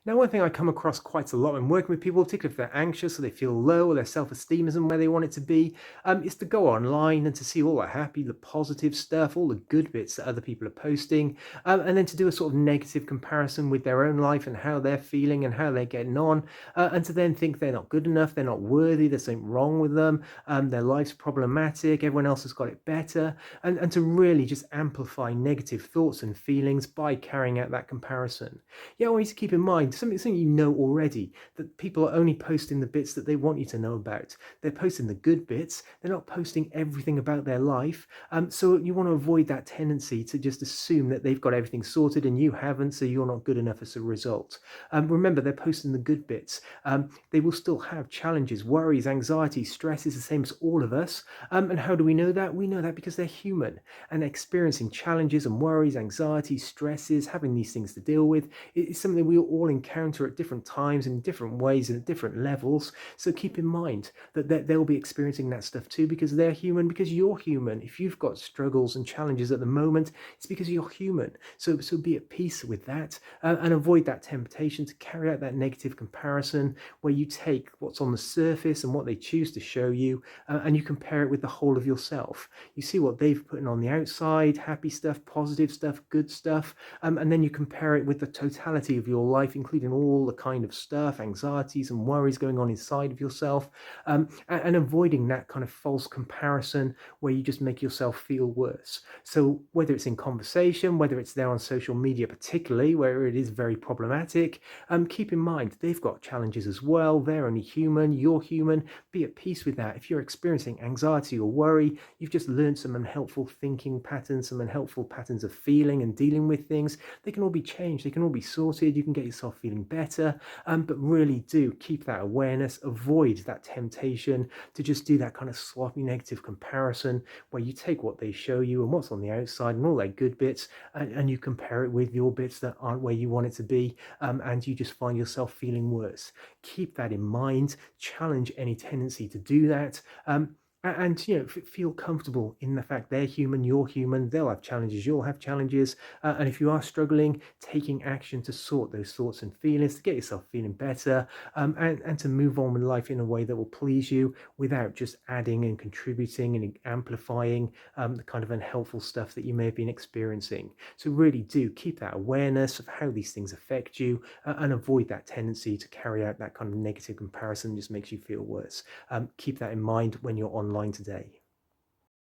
Now, one thing I come across quite a lot when working with people, particularly if they're anxious or they feel low or their self-esteem isn't where they want it to be, is to go online and to see all the happy, the positive stuff, all the good bits that other people are posting, and then to do a sort of negative comparison with their own life and how they're feeling and how they're getting on, and to then think they're not good enough, they're not worthy, there's something wrong with them, their life's problematic, everyone else has got it better, and to really just amplify negative thoughts and feelings by carrying out that comparison. Yeah, always keep in mind something you know already, that people are only posting the bits that they want you to know about. They're posting the good bits. They're not posting everything about their life. So you want to avoid that tendency to just assume that they've got everything sorted and you haven't, so you're not good enough as a result. Remember, they're posting the good bits. They will still have challenges, worries, anxiety, stress is the same as all of us. And how do we know that? We know that because they're human and experiencing challenges and worries, anxiety, stresses, having these things to deal with. It's something we all encounter at different times in different ways and at different levels. So keep in mind that they'll be experiencing that stuff too because they're human, because you're human. If you've got struggles and challenges at the moment, it's because you're human. So be at peace with that, and avoid that temptation to carry out that negative comparison where you take what's on the surface and what they choose to show you, and you compare it with the whole of yourself. You see what they've put on the outside, happy stuff, positive stuff, good stuff, and then you compare it with the totality of your life, including all the kind of stuff, anxieties and worries going on inside of yourself, and avoiding that kind of false comparison where you just make yourself feel worse. So whether it's in conversation, whether it's there on social media, particularly where it is very problematic, keep in mind they've got challenges as well. They're only human, you're human. Be at peace with that. If you're experiencing anxiety or worry, you've just learned some unhelpful thinking patterns, some unhelpful patterns of feeling and dealing with things. They can all be changed, they can all be sorted, you can get yourself feeling better, but really do keep that awareness, avoid that temptation to just do that kind of sloppy negative comparison where you take what they show you and what's on the outside and all their good bits, and you compare it with your bits that aren't where you want it to be, and you just find yourself feeling worse. Keep that in mind, challenge any tendency to do that. And feel comfortable in the fact they're human, you're human, they'll have challenges, you'll have challenges, and if you are struggling, taking action to sort those thoughts and feelings to get yourself feeling better, and to move on with life in a way that will please you without just adding and contributing and amplifying the kind of unhelpful stuff that you may have been experiencing. So really do keep that awareness of how these things affect you, and avoid that tendency to carry out that kind of negative comparison that just makes you feel worse. Keep that in mind when you're online today.